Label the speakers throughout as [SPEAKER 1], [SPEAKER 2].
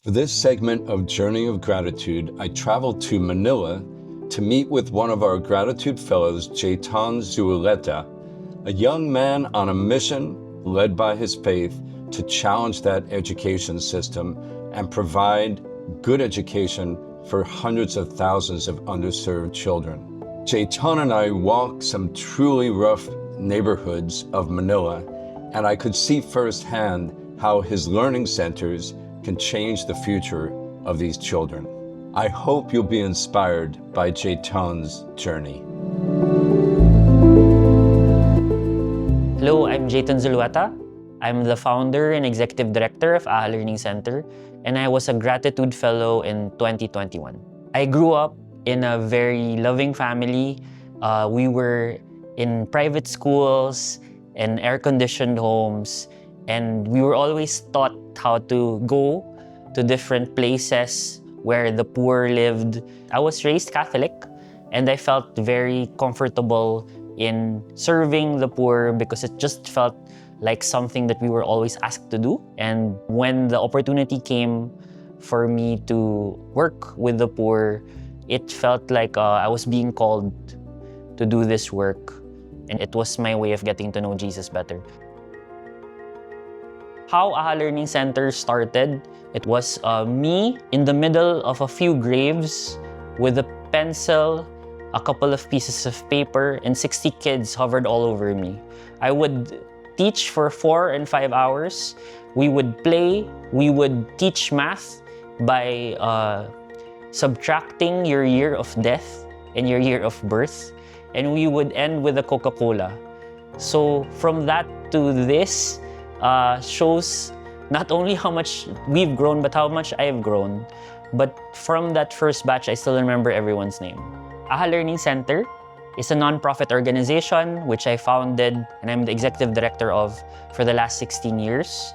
[SPEAKER 1] For this segment of Journey of Gratitude, I traveled to Manila to meet with one of our Gratitude Fellows, Jaton Zulueta, a young man on a mission led by his faith to challenge that education system and provide good education for hundreds of thousands of underserved children. Jaton and I walked some truly rough neighborhoods of Manila, and I could see firsthand how his learning centers can change the future of these children. I hope you'll be inspired by Jaton's journey.
[SPEAKER 2] Hello, I'm Jaton Zulueta. I'm the founder and executive director of AHA Learning Center, and I was a Gratitude Fellow in 2021. I grew up in a very loving family. We were in private schools and air-conditioned homes, and we were always taught how to go to different places where the poor lived. I was raised Catholic, and I felt very comfortable in serving the poor because it just felt like something that we were always asked to do. And when the opportunity came for me to work with the poor, it felt like I was being called to do this work, and it was my way of getting to know Jesus better. How AHA Learning Center started, it was me in the middle of a few graves with a pencil, a couple of pieces of paper, and 60 kids hovered all over me. I would teach for 4 and 5 hours. We would play, we would teach math by subtracting your year of death and your year of birth, and we would end with a Coca-Cola. So from that to this shows not only how much we've grown, but how much I've grown. But from that first batch, I still remember everyone's name. AHA Learning Center is a non-profit organization which I founded and I'm the executive director of for the last 16 years.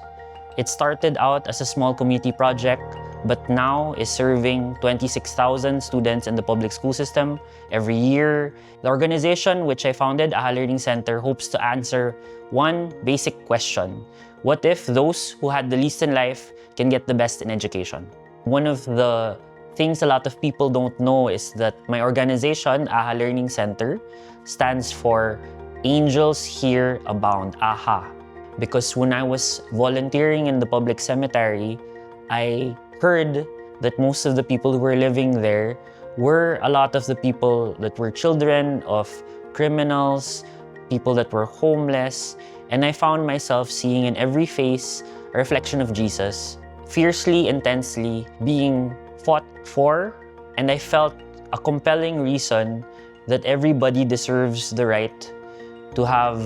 [SPEAKER 2] It started out as a small community project, but now is serving 26,000 students in the public school system every year. The organization which I founded, AHA Learning Center, hopes to answer one basic question: what if those who had the least in life can get the best in education? One of the things a lot of people don't know is that my organization, AHA Learning Center, stands for Angels Here Abound, AHA. Because when I was volunteering in the public cemetery, I heard that most of the people who were living there were a lot of the people that were children of criminals, people that were homeless, and I found myself seeing in every face a reflection of Jesus, fiercely, intensely being fought for, and I felt a compelling reason that everybody deserves the right to have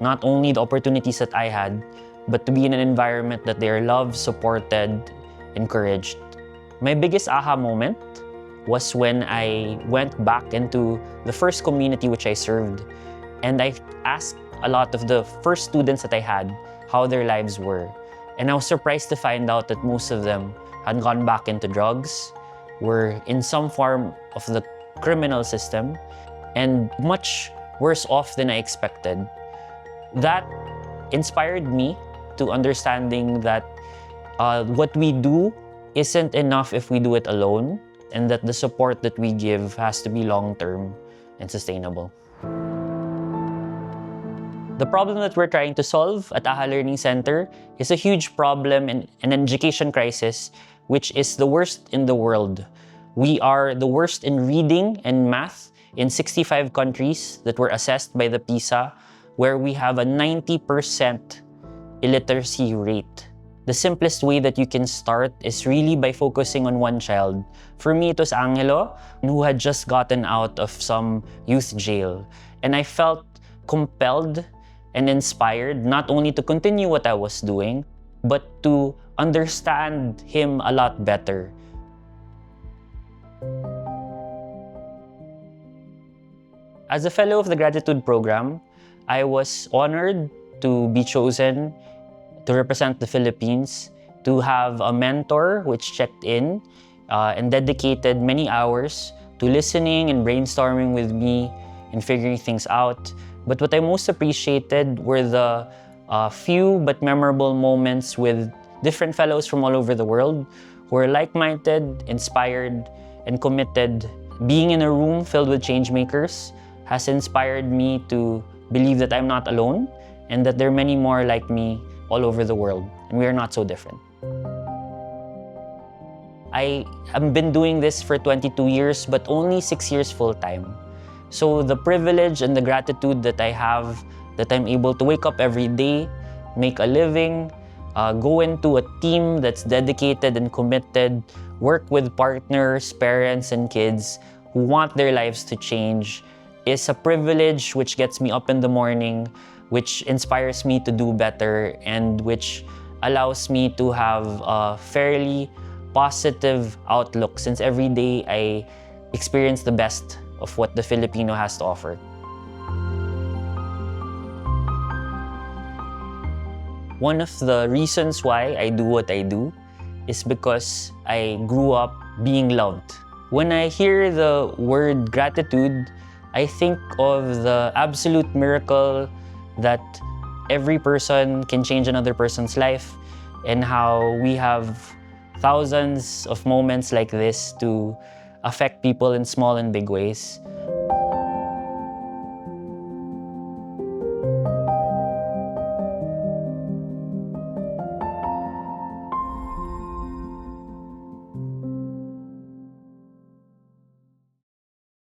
[SPEAKER 2] not only the opportunities that I had, but to be in an environment that they are loved, supported, encouraged. My biggest aha moment was when I went back into the first community which I served, and I asked a lot of the first students that I had how their lives were. And I was surprised to find out that most of them had gone back into drugs, were in some form of the criminal system, and much worse off than I expected. That inspired me to understanding that what we do isn't enough if we do it alone, and that the support that we give has to be long-term and sustainable. The problem that we're trying to solve at AHA Learning Center is a huge problem in an education crisis, which is the worst in the world. We are the worst in reading and math in 65 countries that were assessed by the PISA, where we have a 90% illiteracy rate. The simplest way that you can start is really by focusing on one child. For me, it was Angelo, who had just gotten out of some youth jail. And I felt compelled and inspired not only to continue what I was doing, but to understand him a lot better. As a fellow of the Gratitude Program, I was honored to be chosen to represent the Philippines, to have a mentor which checked in and dedicated many hours to listening and brainstorming with me and figuring things out. But what I most appreciated were the few but memorable moments with different fellows from all over the world, who are like-minded, inspired, and committed. Being in a room filled with changemakers has inspired me to believe that I'm not alone and that there are many more like me all over the world, and we are not so different. I have been doing this for 22 years, but only 6 years full-time. So the privilege and the gratitude that I have, that I'm able to wake up every day, make a living, go into a team that's dedicated and committed, work with partners, parents, and kids who want their lives to change, is a privilege which gets me up in the morning, which inspires me to do better, and which allows me to have a fairly positive outlook, since every day I experience the best of what the Filipino has to offer. One of the reasons why I do what I do is because I grew up being loved. When I hear the word gratitude, I think of the absolute miracle that every person can change another person's life, and how we have thousands of moments like this to affect people in small and big ways.